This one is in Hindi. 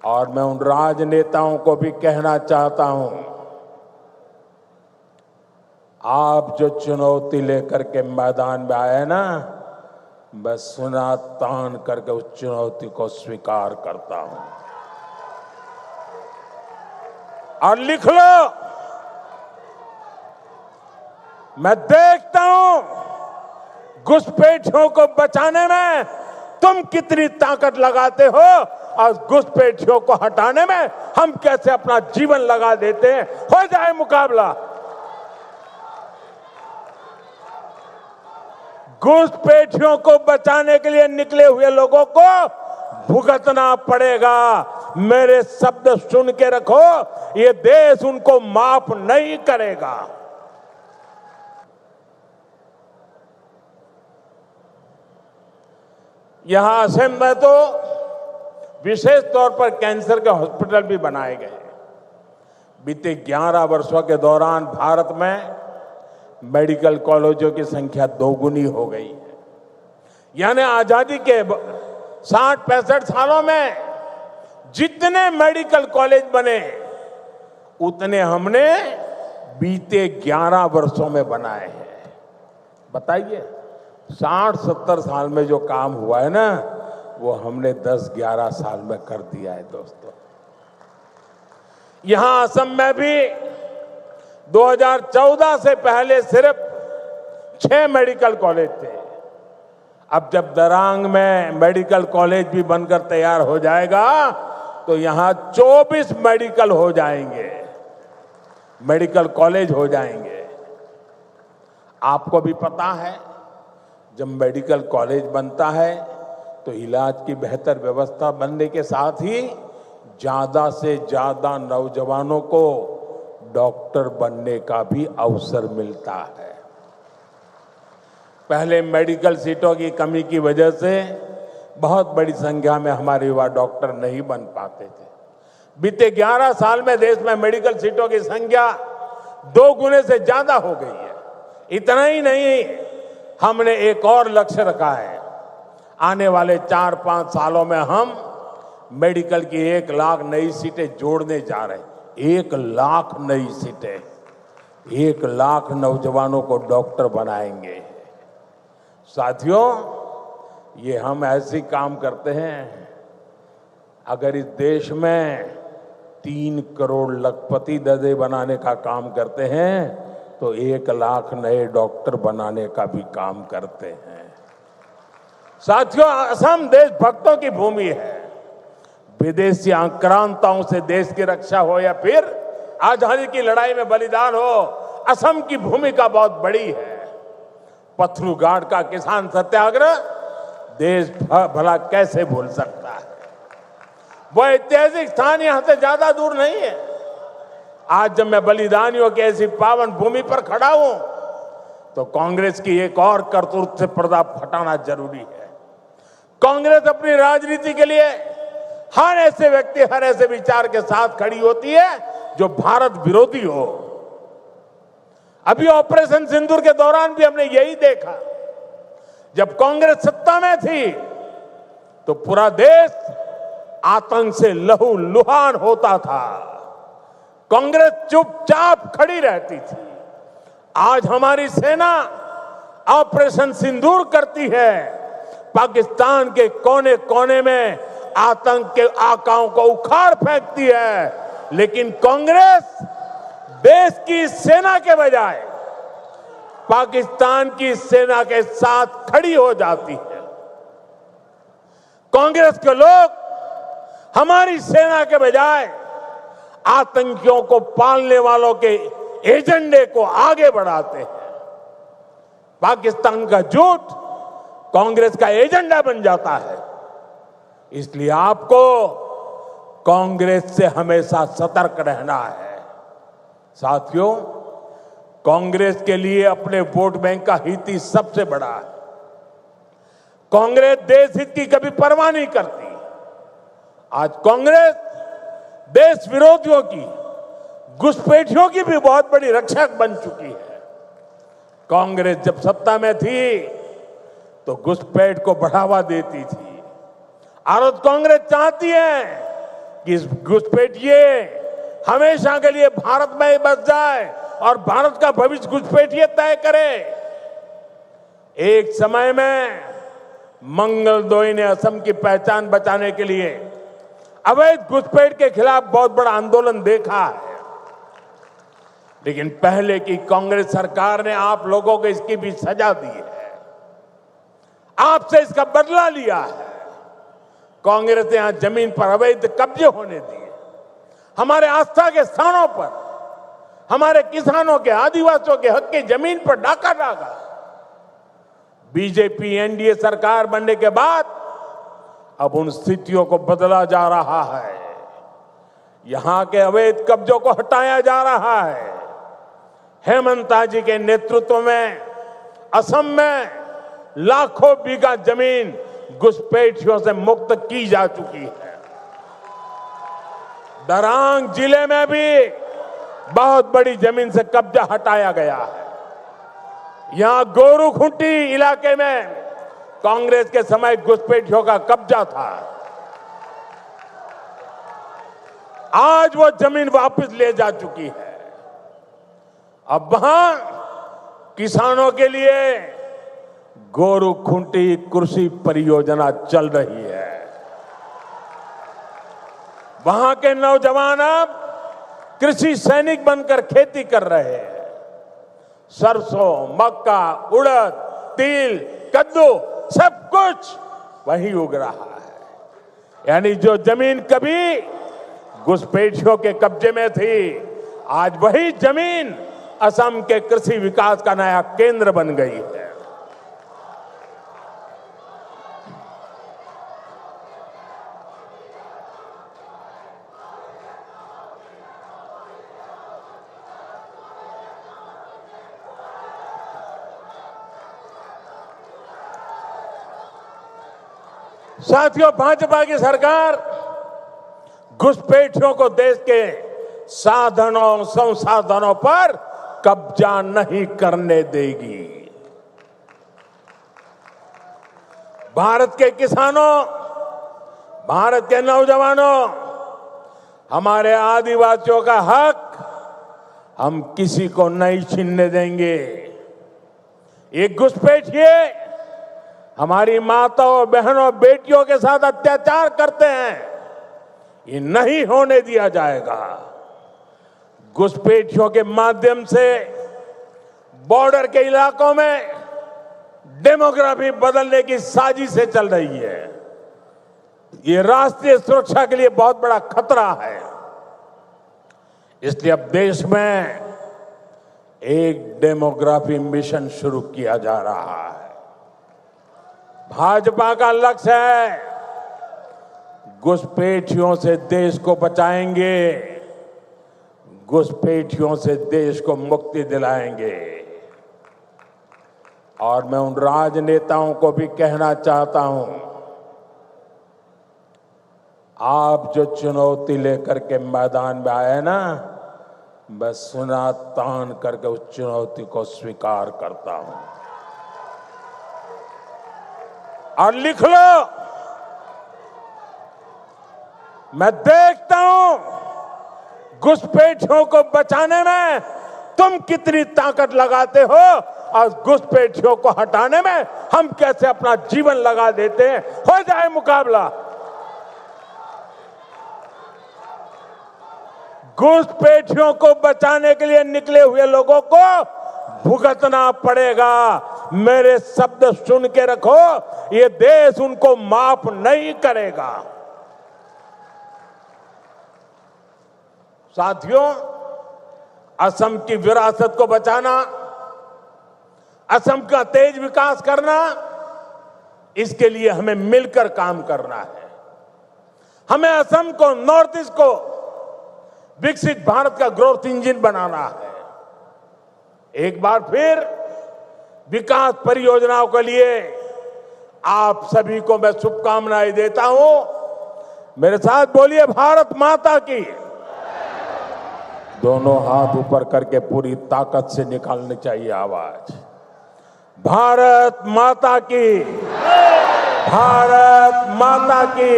और मैं उन राजनेताओं को भी कहना चाहता हूं, आप जो चुनौती लेकर के मैदान में आए ना, मैं सुना तान करके उस चुनौती को स्वीकार करता हूं। और लिख लो, मैं देखता हूं घुसपैठियों को बचाने में तुम कितनी ताकत लगाते हो और घुसपैठियों को हटाने में हम कैसे अपना जीवन लगा देते हैं। हो जाए मुकाबला। घुसपैठियों को बचाने के लिए निकले हुए लोगों को भुगतना पड़ेगा। मेरे शब्द सुन के रखो, ये देश उनको माफ नहीं करेगा। यहां असम में तो विशेष तौर पर कैंसर के हॉस्पिटल भी बनाए गए। बीते 11 वर्षों के दौरान भारत में मेडिकल कॉलेजों की संख्या दोगुनी हो गई है। यानी आजादी के 60-65 सालों में जितने मेडिकल कॉलेज बने उतने हमने बीते 11 वर्षों में बनाए हैं। बताइए, 60-70 साल में जो काम हुआ है ना, वो हमने 10-11 साल में कर दिया है दोस्तों। यहां असम में भी 2014 से पहले सिर्फ 6 मेडिकल कॉलेज थे। अब जब दरांग में मेडिकल कॉलेज भी बनकर तैयार हो जाएगा तो यहां 24 मेडिकल हो जाएंगे, मेडिकल कॉलेज हो जाएंगे। आपको भी पता है, जब मेडिकल कॉलेज बनता है तो इलाज की बेहतर व्यवस्था बनने के साथ ही ज्यादा से ज्यादा नौजवानों को डॉक्टर बनने का भी अवसर मिलता है। पहले मेडिकल सीटों की कमी की वजह से बहुत बड़ी संख्या में हमारे युवा डॉक्टर नहीं बन पाते थे। बीते 11 साल में देश में मेडिकल सीटों की संख्या 2 गुने से ज्यादा हो गई है। इतना ही नहीं, हमने एक और लक्ष्य रखा है। आने वाले 4-5 सालों में हम मेडिकल की 1 लाख नई सीटें जोड़ने जा रहे हैं। 1 लाख नई सीटें, 1 लाख नौजवानों को डॉक्टर बनाएंगे। साथियों, ये हम ऐसे काम करते हैं, अगर इस देश में 3 करोड़ लखपति दर्जे बनाने का काम करते हैं तो 1 लाख नए डॉक्टर बनाने का भी काम करते हैं। साथियों, असम देशभक्तों की भूमि है। विदेशी आक्रांताओं से देश की रक्षा हो या फिर आजादी की लड़ाई में बलिदान हो, असम की भूमिका बहुत बड़ी है। पथरू घाट का किसान सत्याग्रह देश भला कैसे भूल सकता है। वह ऐतिहासिक स्थान यहां से ज्यादा दूर नहीं है। आज जब मैं बलिदानियों की ऐसी पावन भूमि पर खड़ा हूं तो कांग्रेस की एक और करतूत से पर्दा फटाना जरूरी है। कांग्रेस अपनी राजनीति के लिए हर ऐसे व्यक्ति, हर ऐसे विचार के साथ खड़ी होती है जो भारत विरोधी हो। अभी ऑपरेशन सिंदूर के दौरान भी हमने यही देखा। जब कांग्रेस सत्ता में थी तो पूरा देश आतंक से लहूलुहान होता था, कांग्रेस चुपचाप खड़ी रहती थी। आज हमारी सेना ऑपरेशन सिंदूर करती है, पाकिस्तान के कोने कोने में आतंक के आकाओं को उखाड़ फेंकती है, लेकिन कांग्रेस देश की सेना के बजाय पाकिस्तान की सेना के साथ खड़ी हो जाती है। कांग्रेस के लोग हमारी सेना के बजाय आतंकियों को पालने वालों के एजेंडे को आगे बढ़ाते हैं। पाकिस्तान का झूठ कांग्रेस का एजेंडा बन जाता है। इसलिए आपको कांग्रेस से हमेशा सतर्क रहना है। साथियों, कांग्रेस के लिए अपने वोट बैंक का हित ही सबसे बड़ा है। कांग्रेस देश हित की कभी परवाह नहीं करती। आज कांग्रेस देश विरोधियों की, घुसपैठियों की भी बहुत बड़ी रक्षक बन चुकी है। कांग्रेस जब सत्ता में थी तो घुसपैठ को बढ़ावा देती थी। और कांग्रेस चाहती है कि इस घुसपैठिए हमेशा के लिए भारत में ही बस जाए और भारत का भविष्य घुसपैठिए तय करे। एक समय में मंगलदोई ने असम की पहचान बचाने के लिए अवैध घुसपैठ के खिलाफ बहुत बड़ा आंदोलन देखा है, लेकिन पहले की कांग्रेस सरकार ने आप लोगों को इसकी भी सजा दी है, आपसे इसका बदला लिया है। कांग्रेस ने यहां जमीन पर अवैध कब्जे होने दिए, हमारे आस्था के स्थानों पर हमारे किसानों के, आदिवासियों के हक की जमीन पर डाका डाला। बीजेपी एनडीए सरकार बनने के बाद अब उन स्थितियों को बदला जा रहा है, यहां के अवैध कब्जों को हटाया जा रहा है। हेमंता जी के नेतृत्व में असम में लाखों बीघा जमीन घुसपैठियों से मुक्त की जा चुकी है। दरांग जिले में भी बहुत बड़ी जमीन से कब्जा हटाया गया है। यहां गोरूखुंटी इलाके में कांग्रेस के समय घुसपैठियों का कब्जा था, आज वो जमीन वापस ले जा चुकी है। अब वहां किसानों के लिए गोरूखुंटी कृषि परियोजना चल रही है। वहां के नौजवान अब कृषि सैनिक बनकर खेती कर रहे हैं। सरसों, मक्का, उड़द, तिल, कद्दू सब कुछ वहीं उग रहा है। यानी जो जमीन कभी घुसपैठियों के कब्जे में थी, आज वही जमीन असम के कृषि विकास का नया केंद्र बन गई है। साथियों, भाजपा की सरकार घुसपैठियों को देश के साधनों संसाधनों पर कब्जा नहीं करने देगी। भारत के किसानों, भारत के नौजवानों, हमारे आदिवासियों का हक हम किसी को नहीं छीनने देंगे। ये घुसपैठिए हमारी माताओं, बहनों, बेटियों के साथ अत्याचार करते हैं, ये नहीं होने दिया जाएगा। घुसपैठियों के माध्यम से बॉर्डर के इलाकों में डेमोग्राफी बदलने की साजिशें चल रही है। ये राष्ट्रीय सुरक्षा के लिए बहुत बड़ा खतरा है। इसलिए अब देश में एक डेमोग्राफी मिशन शुरू किया जा रहा है। भाजपा का लक्ष्य है घुसपैठियों से देश को बचाएंगे, घुसपैठियों से देश को मुक्ति दिलाएंगे। और मैं उन राजनेताओं को भी कहना चाहता हूं, आप जो चुनौती लेकर के मैदान में आए ना, मैं सुना तान करके उस चुनौती को स्वीकार करता हूं। और लिख लो, मैं देखता हूं घुसपैठियों को बचाने में तुम कितनी ताकत लगाते हो और घुसपैठियों को हटाने में हम कैसे अपना जीवन लगा देते हैं। हो जाए मुकाबला। घुसपैठियों को बचाने के लिए निकले हुए लोगों को भुगतना पड़ेगा। मेरे शब्द सुन के रखो, ये देश उनको माफ नहीं करेगा। साथियों, असम की विरासत को बचाना, असम का तेज विकास करना, इसके लिए हमें मिलकर काम करना है। हमें असम को, नॉर्थ ईस्ट को विकसित भारत का ग्रोथ इंजन बनाना है। एक बार फिर विकास परियोजनाओं के लिए आप सभी को मैं शुभकामनाएं देता हूं। मेरे साथ बोलिए, भारत माता की। दोनों हाथ ऊपर करके पूरी ताकत से निकालनी चाहिए आवाज। भारत माता की, भारत माता की।